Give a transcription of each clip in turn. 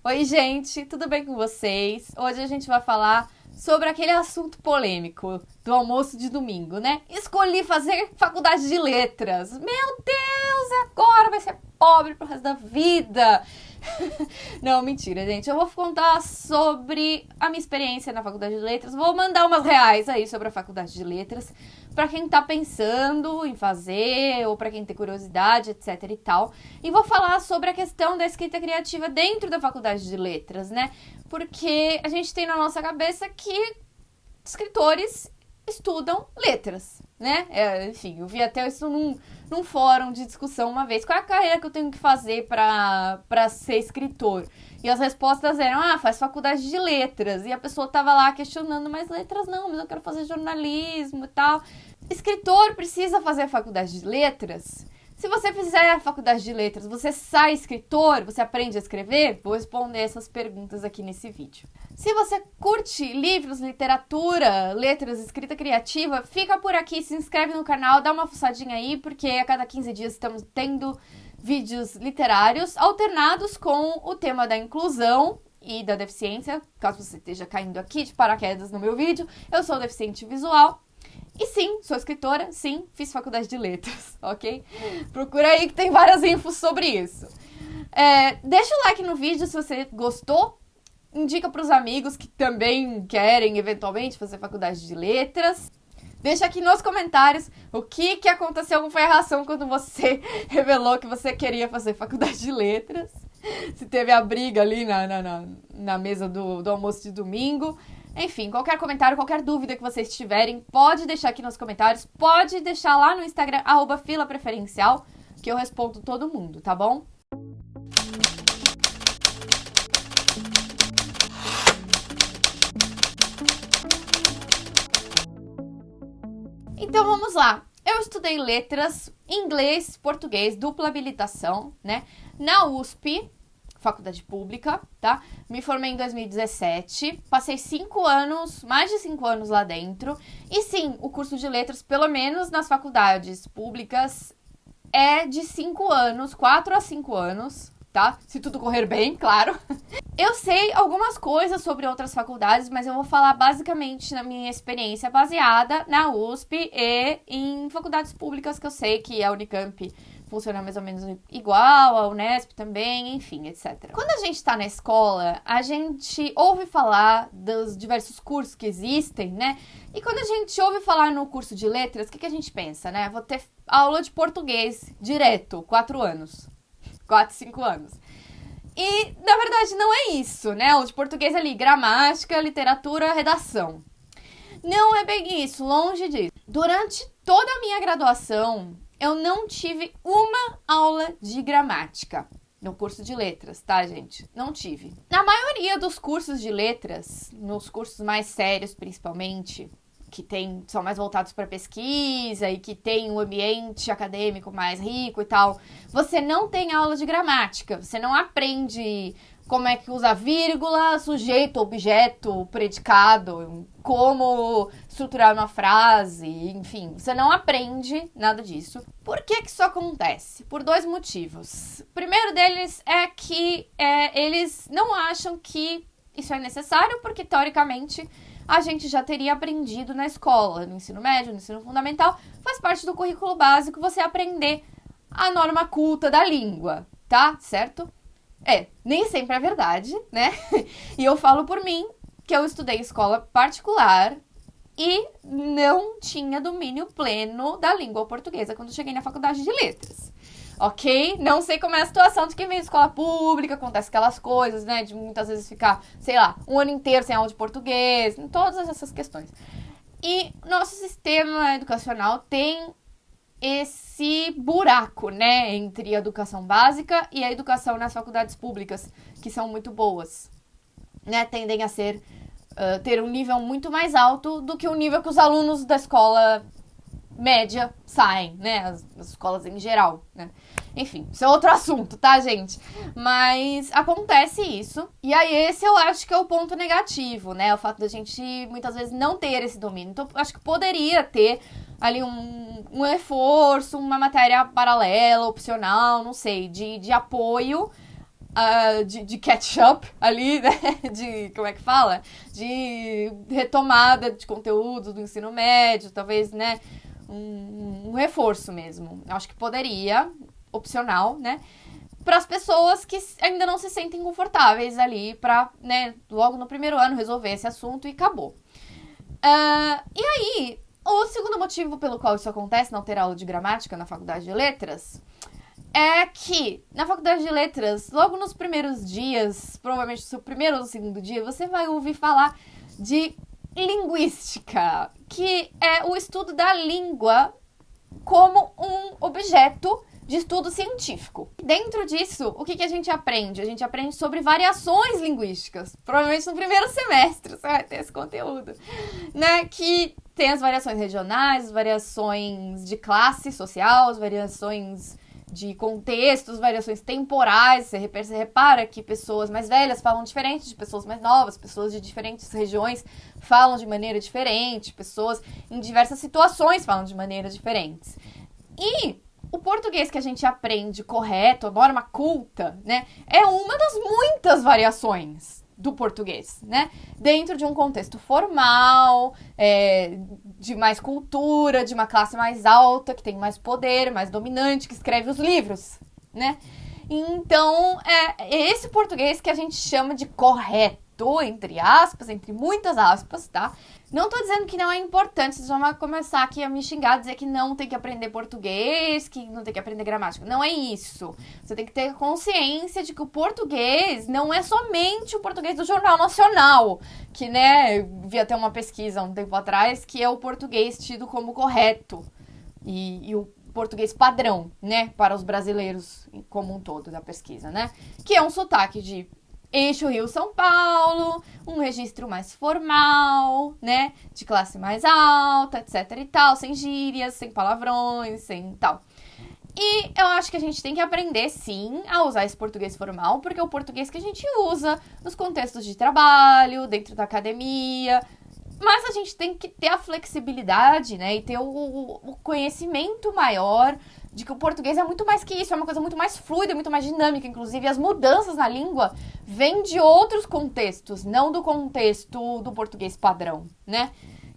Oi, gente, tudo bem com vocês? Hoje a gente vai falar sobre aquele assunto polêmico do almoço de domingo, né? Escolhi fazer faculdade de letras. Meu Deus, agora vai ser pobre pro resto da vida. Não, mentira, gente. Eu vou contar sobre a minha experiência na faculdade de letras. Vou mandar umas reais aí sobre a faculdade de letras para quem tá pensando em fazer ou para quem tem curiosidade, etc e tal. E vou falar sobre a questão da escrita criativa dentro da faculdade de letras, né? Porque a gente tem na nossa cabeça que escritores estudam letras, né? Enfim, eu vi até isso num fórum de discussão uma vez. Qual é a carreira que eu tenho que fazer pra ser escritor? E as respostas eram, faz faculdade de letras. E a pessoa tava lá questionando, mas letras não, mas eu quero fazer jornalismo e tal. Escritor precisa fazer faculdade de letras? Se você fizer a faculdade de letras, você sai escritor? Você aprende a escrever? Vou responder essas perguntas aqui nesse vídeo. Se você curte livros, literatura, letras, escrita criativa, fica por aqui, se inscreve no canal, dá uma fuçadinha aí, porque a cada 15 dias estamos tendo vídeos literários alternados com o tema da inclusão e da deficiência. Caso você esteja caindo aqui de paraquedas no meu vídeo, eu sou deficiente visual. E sim, sou escritora, sim, fiz faculdade de letras, ok? Procura aí que tem várias infos sobre isso. Deixa o like no vídeo se você gostou. Indica pros amigos que também querem, eventualmente, fazer faculdade de letras. Deixa aqui nos comentários o que aconteceu com a reação quando você revelou que você queria fazer faculdade de letras. Se teve a briga ali na mesa do almoço de domingo. Enfim, qualquer comentário, qualquer dúvida que vocês tiverem, pode deixar aqui nos comentários. Pode deixar lá no Instagram, @filapreferencial, que eu respondo todo mundo, tá bom? Então vamos lá. Eu estudei letras, inglês, português, dupla habilitação, né? Na USP, faculdade pública, tá? Me formei em 2017, passei 5 anos, mais de 5 anos lá dentro. E sim, o curso de letras, pelo menos nas faculdades públicas, é de 5 anos, 4 a 5 anos, tá? Se tudo correr bem, claro. Eu sei algumas coisas sobre outras faculdades, mas eu vou falar basicamente na minha experiência baseada na USP e em faculdades públicas que eu sei que a Unicamp funciona mais ou menos igual, a Unesp também, enfim, etc. Quando a gente tá na escola, a gente ouve falar dos diversos cursos que existem, né? E quando a gente ouve falar no curso de letras, o que a gente pensa, né? Vou ter aula de português direto, 4 anos. 4, 5 anos. E, na verdade, não é isso, né? Aula de português ali, gramática, literatura, redação. Não é bem isso, longe disso. Durante toda a minha graduação, eu não tive uma aula de gramática no curso de letras, tá, gente? Não tive. Na maioria dos cursos de letras, nos cursos mais sérios principalmente, que são mais voltados para pesquisa e que tem um ambiente acadêmico mais rico e tal, você não tem aula de gramática, você não aprende como é que usa vírgula, sujeito, objeto, predicado, como estruturar uma frase, enfim, você não aprende nada disso. Por que isso acontece? Por 2 motivos. O primeiro deles é que eles não acham que isso é necessário, porque teoricamente a gente já teria aprendido na escola, no ensino médio, no ensino fundamental, faz parte do currículo básico você aprender a norma culta da língua, tá? Certo? Nem sempre é verdade, né? E eu falo por mim que eu estudei em escola particular e não tinha domínio pleno da língua portuguesa quando cheguei na faculdade de letras. Ok? Não sei como é a situação de quem vem de escola pública, acontece aquelas coisas, né? De muitas vezes ficar, sei lá, um ano inteiro sem aula de português, todas essas questões. E nosso sistema educacional tem esse buraco, né? Entre a educação básica e a educação nas faculdades públicas, que são muito boas, né? Tendem a ter um nível muito mais alto do que o nível que os alunos da escola média saem, né? As escolas em geral, né? Enfim, isso é outro assunto, tá, gente? Mas acontece isso. E aí esse eu acho que é o ponto negativo, né? O fato da gente muitas vezes não ter esse domínio. Então, acho que poderia ter ali um reforço, uma matéria paralela, opcional, não sei, de apoio de catch-up ali, né? De, como é que fala? De retomada de conteúdo do ensino médio, talvez, né? Um reforço mesmo. Acho que poderia, opcional, né? Para as pessoas que ainda não se sentem confortáveis ali para, né, logo no primeiro ano resolver esse assunto e acabou. E aí, o segundo motivo pelo qual isso acontece, não ter aula de gramática na faculdade de letras, é que na faculdade de letras, logo nos primeiros dias, provavelmente no seu primeiro ou segundo dia, você vai ouvir falar de linguística, que é o estudo da língua como um objeto de estudo científico. Dentro disso, o que a gente aprende? A gente aprende sobre variações linguísticas. Provavelmente no primeiro semestre você vai ter esse conteúdo, né? Que tem as variações regionais, as variações de classe social, as variações de contextos, variações temporais. Você repara que pessoas mais velhas falam diferente de pessoas mais novas, pessoas de diferentes regiões falam de maneira diferente, pessoas em diversas situações falam de maneiras diferentes. E o português que a gente aprende correto, a norma culta, né, é uma das muitas variações do português, né? Dentro de um contexto formal, de mais cultura, de uma classe mais alta, que tem mais poder, mais dominante, que escreve os livros, né? Então, é esse português que a gente chama de correto, entre aspas, entre muitas aspas, tá? Não tô dizendo que não é importante, vocês vão começar aqui a me xingar, dizer que não tem que aprender português, que não tem que aprender gramática. Não é isso. Você tem que ter consciência de que o português não é somente o português do Jornal Nacional, que, né, vi até uma pesquisa um tempo atrás, que é o português tido como correto e o português padrão, né, para os brasileiros como um todo da pesquisa, né, que é um sotaque de Eixo Rio-São Paulo, um registro mais formal, né, de classe mais alta, etc e tal, sem gírias, sem palavrões, sem tal. E eu acho que a gente tem que aprender, sim, a usar esse português formal, porque é o português que a gente usa nos contextos de trabalho, dentro da academia. Mas a gente tem que ter a flexibilidade, né, e ter o conhecimento maior de que o português é muito mais que isso, é uma coisa muito mais fluida, muito mais dinâmica. Inclusive, as mudanças na língua vêm de outros contextos, não do contexto do português padrão, né?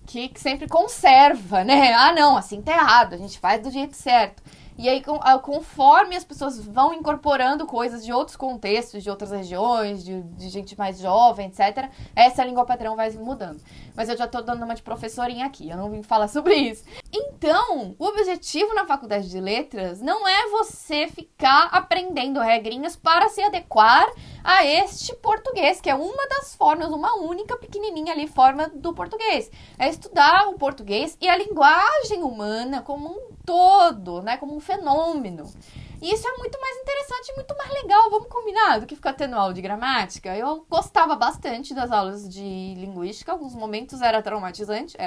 Que sempre conserva, né? Ah, não, assim tá errado, a gente faz do jeito certo. E aí, conforme as pessoas vão incorporando coisas de outros contextos, de outras regiões, de gente mais jovem, etc., essa língua padrão vai mudando. Mas eu já tô dando uma de professorinha aqui, eu não vim falar sobre isso. Então, o objetivo na faculdade de letras não é você ficar aprendendo regrinhas para se adequar a este português, que é uma das formas, uma única pequenininha ali forma do português. É estudar o português e a linguagem humana como um todo, né, como um fenômeno. E isso é muito mais interessante e muito mais legal, vamos combinar, do que ficar tendo aula de gramática. Eu gostava bastante das aulas de linguística, alguns momentos era traumatizante,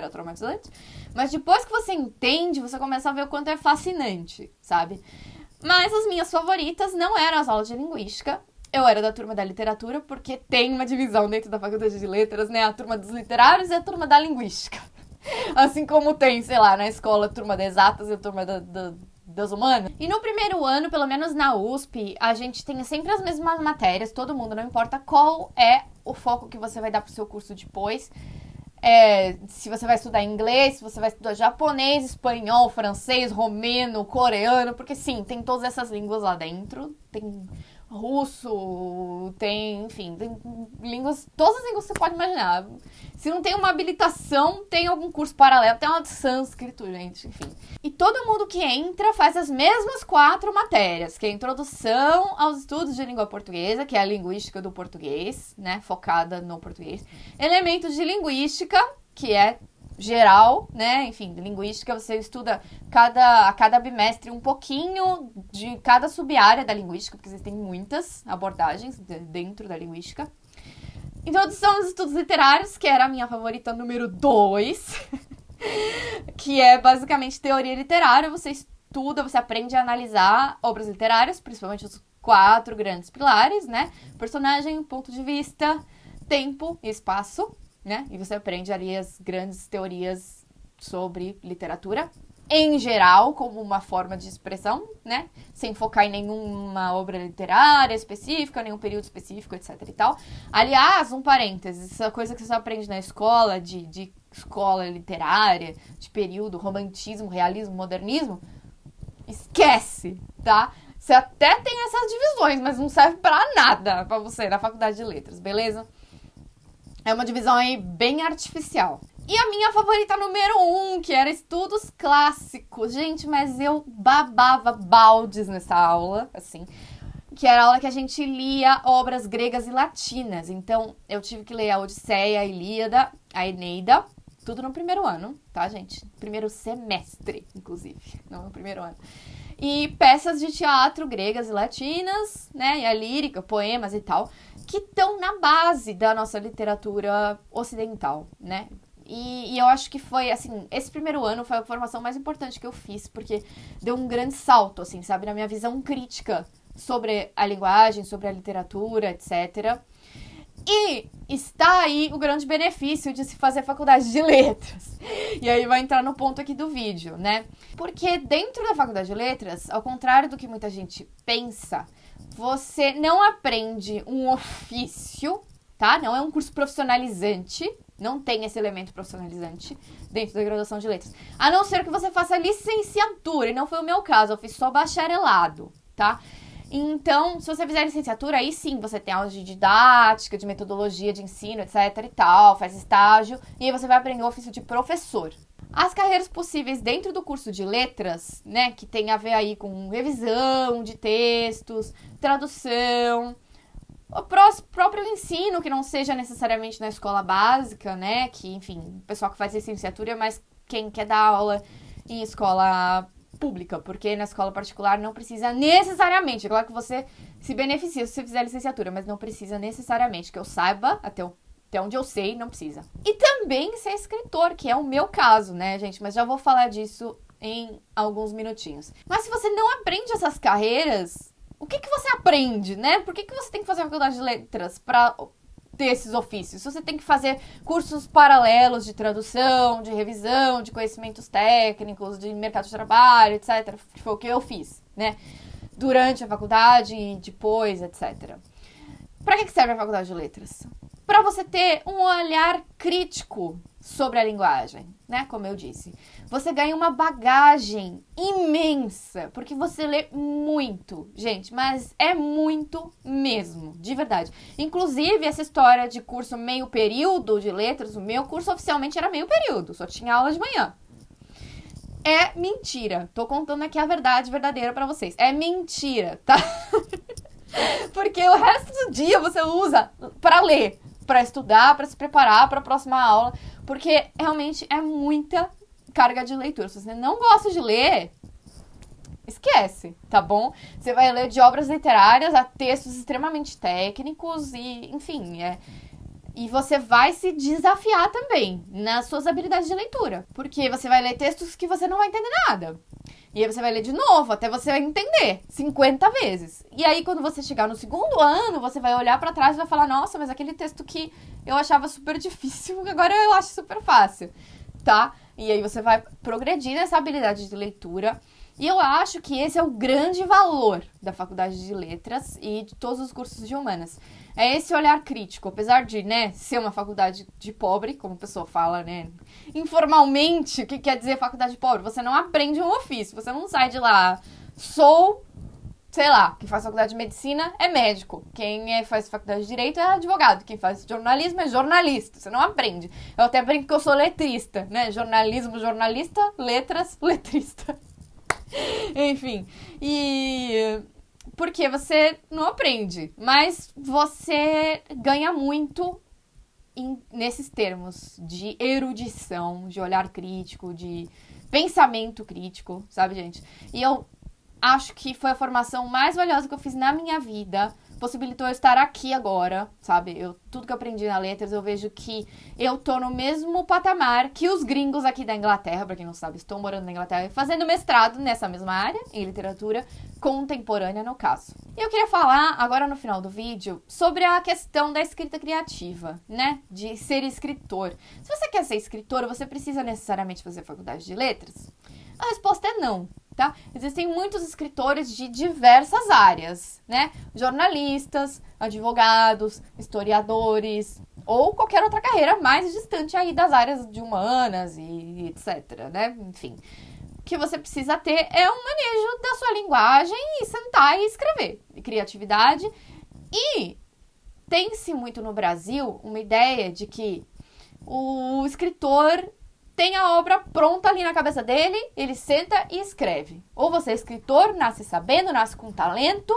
mas depois que você entende, você começa a ver o quanto é fascinante, sabe? Mas as minhas favoritas não eram as aulas de linguística. Eu era da turma da literatura, porque tem uma divisão dentro da faculdade de letras, né? A turma dos literários e a turma da linguística. Assim como tem, sei lá, na escola a turma das exatas e a turma das humanas. E no primeiro ano, pelo menos na USP, a gente tem sempre as mesmas matérias, todo mundo, não importa qual é o foco que você vai dar pro seu curso depois. Se você vai estudar inglês, se você vai estudar japonês, espanhol, francês, romeno, coreano, porque sim, tem todas essas línguas lá dentro, tem russo, tem, enfim, tem línguas, todas as línguas que você pode imaginar. Se não tem uma habilitação, tem algum curso paralelo, tem uma de sânscrito, gente, enfim. E todo mundo que entra faz as mesmas 4 matérias, que é a introdução aos estudos de língua portuguesa, que é a linguística do português, né, focada no português. Elementos de linguística, que é geral, né, enfim, linguística você estuda a cada bimestre um pouquinho de cada sub-área da linguística, porque existem muitas abordagens dentro da linguística. Introdução aos estudos literários, que era a minha favorita número 2, que é basicamente teoria literária. Você estuda, você aprende a analisar obras literárias, principalmente os 4 grandes pilares, né? Personagem, ponto de vista, tempo e espaço, né? E você aprende ali as grandes teorias sobre literatura. em geral, como uma forma de expressão, né? Sem focar em nenhuma obra literária específica, nenhum período específico, etc e tal. Aliás, um parênteses, essa coisa que você aprende na escola, de escola literária, de período, romantismo, realismo, modernismo, esquece, tá? Você até tem essas divisões, mas não serve pra nada pra você na faculdade de letras, beleza? É uma divisão aí bem artificial. E a minha favorita número 1, que era estudos clássicos. Gente, mas eu babava baldes nessa aula, assim. Que era a aula que a gente lia obras gregas e latinas. Então, eu tive que ler a Odisseia, a Ilíada, a Eneida. Tudo no primeiro ano, tá, gente? Primeiro semestre, inclusive. Não no primeiro ano. E peças de teatro gregas e latinas, né? E a lírica, poemas e tal. Que estão na base da nossa literatura ocidental, né? E eu acho que foi, assim, esse primeiro ano foi a formação mais importante que eu fiz, porque deu um grande salto, assim, sabe, na minha visão crítica sobre a linguagem, sobre a literatura, etc. E está aí o grande benefício de se fazer faculdade de letras. E aí vai entrar no ponto aqui do vídeo, né? Porque dentro da faculdade de letras, ao contrário do que muita gente pensa, você não aprende um ofício, tá? Não é um curso profissionalizante. Não tem esse elemento profissionalizante dentro da graduação de letras. A não ser que você faça licenciatura, e não foi o meu caso, eu fiz só bacharelado, tá? Então, se você fizer licenciatura, aí sim, você tem aulas de didática, de metodologia de ensino, etc e tal, faz estágio, e aí você vai aprender o ofício de professor. As carreiras possíveis dentro do curso de letras, né, que tem a ver aí com revisão de textos, tradução, o próprio ensino, que não seja necessariamente na escola básica, né? Que, enfim, o pessoal que faz licenciatura, mas quem quer dar aula em escola pública, porque na escola particular não precisa necessariamente. É claro que você se beneficia se você fizer licenciatura, mas não precisa necessariamente. Que eu saiba, até onde eu sei, não precisa. E também ser escritor, que é o meu caso, né, gente? Mas já vou falar disso em alguns minutinhos. Mas se você não aprende essas carreiras, o que você aprende, né? Por que você tem que fazer a faculdade de letras para ter esses ofícios? Você tem que fazer cursos paralelos de tradução, de revisão, de conhecimentos técnicos, de mercado de trabalho, etc. Que foi o que eu fiz, né? Durante a faculdade e depois, etc. Para que serve a faculdade de letras? Para você ter um olhar crítico sobre a linguagem, né? Como eu disse. Você ganha uma bagagem imensa, porque você lê muito, gente, mas é muito mesmo, de verdade. Inclusive, essa história de curso meio período de letras, o meu curso oficialmente era meio período, só tinha aula de manhã. É mentira. Tô contando aqui a verdade verdadeira pra vocês. É mentira, tá? Porque o resto do dia você usa pra ler, pra estudar, pra se preparar pra próxima aula, porque realmente é muita carga de leitura. Se você não gosta de ler, esquece, tá bom? Você vai ler de obras literárias a textos extremamente técnicos e, enfim, e você vai se desafiar também nas suas habilidades de leitura, porque você vai ler textos que você não vai entender nada. E aí você vai ler de novo, até você entender 50 vezes. E aí, quando você chegar no segundo ano, você vai olhar pra trás e vai falar, nossa, mas aquele texto que eu achava super difícil, agora eu acho super fácil, tá? E aí você vai progredir nessa habilidade de leitura. E eu acho que esse é o grande valor da faculdade de letras e de todos os cursos de humanas. É esse olhar crítico, apesar de, né, ser uma faculdade de pobre, como a pessoa fala, né, informalmente, o que quer dizer faculdade de pobre? Você não aprende um ofício, você não sai de lá, sei lá, quem faz faculdade de medicina é médico, quem faz faculdade de direito é advogado, quem faz jornalismo é jornalista, você não aprende. Eu até brinco que eu sou letrista, né, jornalismo, jornalista, letras, letrista. Enfim, porque você não aprende, mas você ganha muito nesses termos de erudição, de olhar crítico, de pensamento crítico, sabe, gente? E eu acho que foi a formação mais valiosa que eu fiz na minha vida. Possibilitou eu estar aqui agora, sabe? Tudo que eu aprendi na letras, eu vejo que eu tô no mesmo patamar que os gringos aqui da Inglaterra, pra quem não sabe, estou morando na Inglaterra, fazendo mestrado nessa mesma área, em literatura contemporânea, no caso. E eu queria falar, agora no final do vídeo, sobre a questão da escrita criativa, né? De ser escritor. Se você quer ser escritor, você precisa necessariamente fazer faculdade de letras? A resposta é não, tá? Existem muitos escritores de diversas áreas, né? Jornalistas, advogados, historiadores ou qualquer outra carreira mais distante aí das áreas de humanas e etc, né? Enfim, o que você precisa ter é um manejo da sua linguagem e sentar e escrever. E criatividade. E tem-se muito no Brasil uma ideia de que o escritor tem a obra pronta ali na cabeça dele, ele senta e escreve. Ou você é escritor, nasce sabendo, nasce com talento,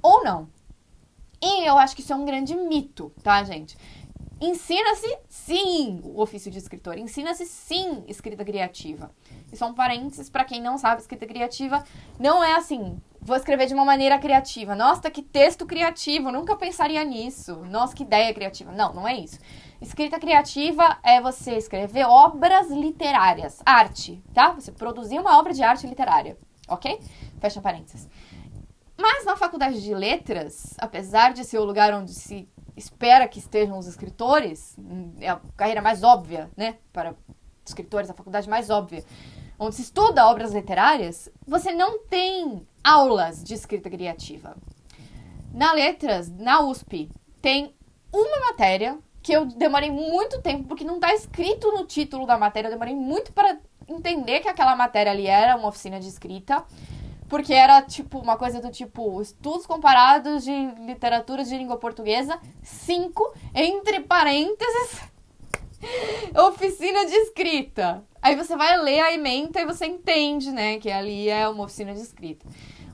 ou não. E eu acho que isso é um grande mito, tá, gente? Ensina-se, sim, o ofício de escritor. Ensina-se, sim, escrita criativa. E só um parênteses, para quem não sabe, escrita criativa não é assim, vou escrever de uma maneira criativa. Nossa, que texto criativo, eu nunca pensaria nisso. Nossa, que ideia criativa. Não, não é isso. Escrita criativa é você escrever obras literárias, arte, tá? Você produzir uma obra de arte literária, ok? Fecha parênteses. Mas na faculdade de letras, apesar de ser o lugar onde se espera que estejam os escritores, é a carreira mais óbvia, né? Para escritores, a faculdade mais óbvia, onde se estuda obras literárias, você não tem aulas de escrita criativa. Na letras, na USP, tem uma matéria que eu demorei muito tempo, porque não está escrito no título da matéria, eu demorei muito para entender que aquela matéria ali era uma oficina de escrita, porque era tipo uma coisa do tipo estudos comparados de literatura de língua portuguesa, 5, entre parênteses, oficina de escrita. Aí você vai ler a ementa e você entende, né, que ali é uma oficina de escrita.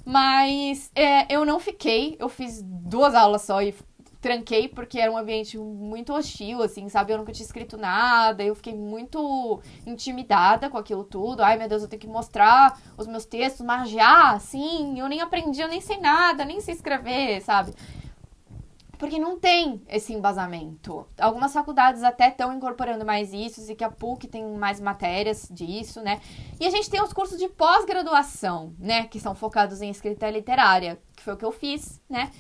Mas eu não fiquei, eu fiz 2 aulas só e tranquei porque era um ambiente muito hostil, assim, sabe? Eu nunca tinha escrito nada, eu fiquei muito intimidada com aquilo tudo. Ai, meu Deus, eu tenho que mostrar os meus textos, magiar, assim, eu nem aprendi, eu nem sei nada, nem sei escrever, sabe? Porque não tem esse embasamento. Algumas faculdades até estão incorporando mais isso, e que a PUC tem mais matérias disso, né? E a gente tem os cursos de pós-graduação, né? Que são focados em escrita literária, que foi o que eu fiz, né?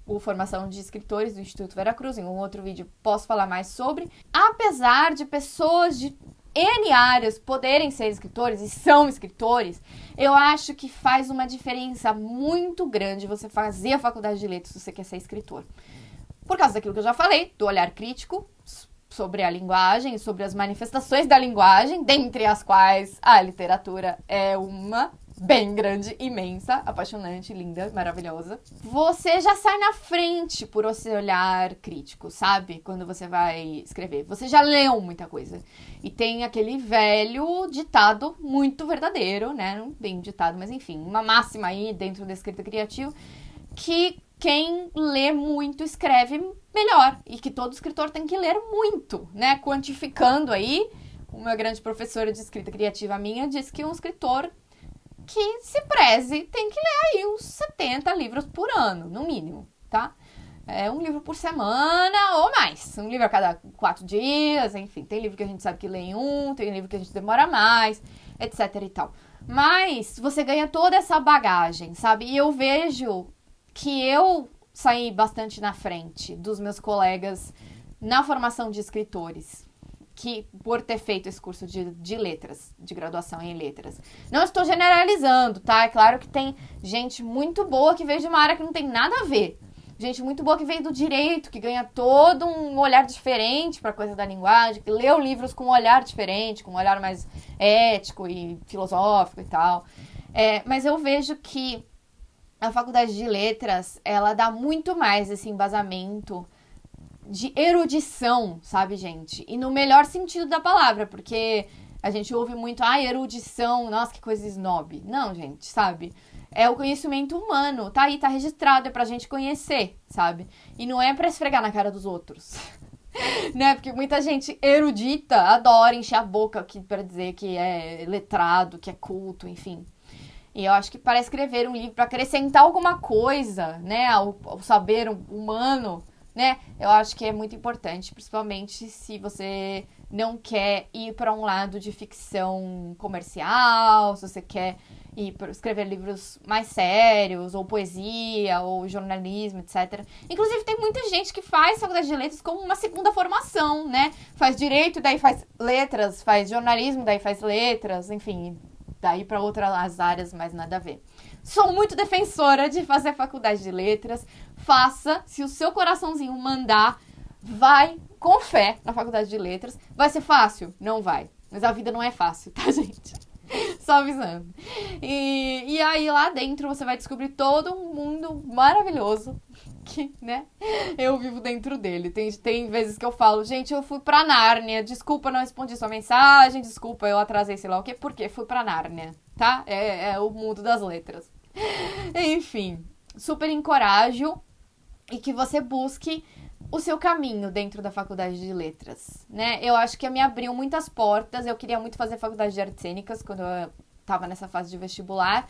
O Formação de Escritores do Instituto Veracruz, em um outro vídeo posso falar mais sobre. Apesar de pessoas de N áreas poderem ser escritores e são escritores, eu acho que faz uma diferença muito grande você fazer a faculdade de letras se você quer ser escritor. Por causa daquilo que eu já falei, do olhar crítico sobre a linguagem, sobre as manifestações da linguagem, dentre as quais a literatura é uma bem grande, imensa, apaixonante, linda, maravilhosa. Você já sai na frente por esse olhar crítico, sabe? Quando você vai escrever. Você já leu muita coisa. E tem aquele velho ditado muito verdadeiro, né? Não bem ditado, mas enfim, uma máxima aí dentro da escrita criativa, que quem lê muito escreve melhor. E que todo escritor tem que ler muito, né? Quantificando aí, uma grande professora de escrita criativa minha disse que um escritor que se preze tem que ler aí uns 70 livros por ano, no mínimo, tá? É um livro por semana ou mais. Um livro a cada 4 dias, enfim. Tem livro que a gente sabe que lê em um, tem livro que a gente demora mais, etc e tal. Mas você ganha toda essa bagagem, sabe? E eu vejo que eu saí bastante na frente dos meus colegas na formação de escritores, que por ter feito esse curso de letras, de graduação em letras. Não estou generalizando, tá? É claro que tem gente muito boa que veio de uma área que não tem nada a ver. Gente muito boa que veio do direito, que ganha todo um olhar diferente para a coisa da linguagem, que leu livros com um olhar diferente, com um olhar mais ético e filosófico e tal. Mas eu vejo que a faculdade de letras, ela dá muito mais esse embasamento de erudição, sabe, gente? E no melhor sentido da palavra, porque a gente ouve muito, erudição, nossa, que coisa snob. Não, gente, sabe? É o conhecimento humano, tá aí, tá registrado, é pra gente conhecer, sabe? E não é pra esfregar na cara dos outros, né? Porque muita gente erudita adora encher a boca pra dizer que é letrado, que é culto, enfim. E eu acho que para escrever um livro, para acrescentar alguma coisa, né, ao saber humano, né? Eu acho que é muito importante, principalmente se você não quer ir para um lado de ficção comercial, se você quer ir para escrever livros mais sérios, ou poesia, ou jornalismo, etc. Inclusive, tem muita gente que faz faculdade de letras como uma segunda formação, né? Faz direito, daí faz letras, faz jornalismo, daí faz letras, enfim, daí para outras áreas, mas nada a ver. Sou muito defensora de fazer faculdade de letras. Faça, se o seu coraçãozinho mandar, vai com fé na faculdade de letras. Vai ser fácil? Não vai. Mas a vida não é fácil, tá, gente? Só avisando. E aí lá dentro você vai descobrir todo um mundo maravilhoso que, né, eu vivo dentro dele. Tem vezes que eu falo, gente, eu fui pra Nárnia, desculpa, não respondi sua mensagem, desculpa, eu atrasei sei lá o quê, por quê? Fui pra Nárnia, tá? É o mundo das letras. Enfim, super encorajo e que você busque o seu caminho dentro da faculdade de letras, né? Eu acho que me abriu muitas portas. Eu queria muito fazer faculdade de artes cênicas quando eu tava nessa fase de vestibular,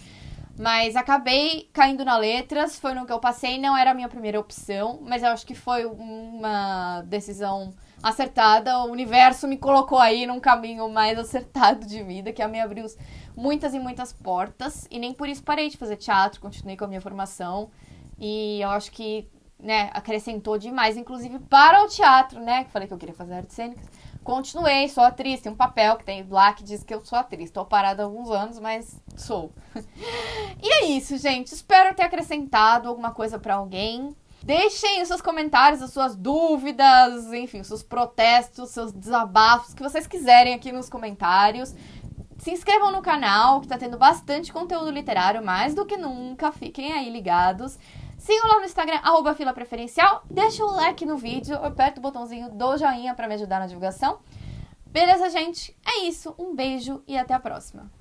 mas acabei caindo na letras, foi no que eu passei, não era a minha primeira opção, mas eu acho que foi uma decisão acertada. O universo me colocou aí num caminho mais acertado de vida, que me abriu muitas e muitas portas, e nem por isso parei de fazer teatro, continuei com a minha formação, e eu acho que, né, acrescentou demais, inclusive para o teatro, né, que falei que eu queria fazer artes cênicas. Continuei, sou atriz, tem um papel que tem lá que diz que eu sou atriz. Tô parada há alguns anos, mas sou. E é isso, gente. Espero ter acrescentado alguma coisa pra alguém. Deixem os seus comentários, as suas dúvidas, enfim, os seus protestos, seus desabafos, que vocês quiserem aqui nos comentários. Se inscrevam no canal, que tá tendo bastante conteúdo literário, mais do que nunca. Fiquem aí ligados. Sigam lá no Instagram, @filapreferencial. Deixa o like no vídeo, aperta o botãozinho do joinha pra me ajudar na divulgação. Beleza, gente? É isso. Um beijo e até a próxima.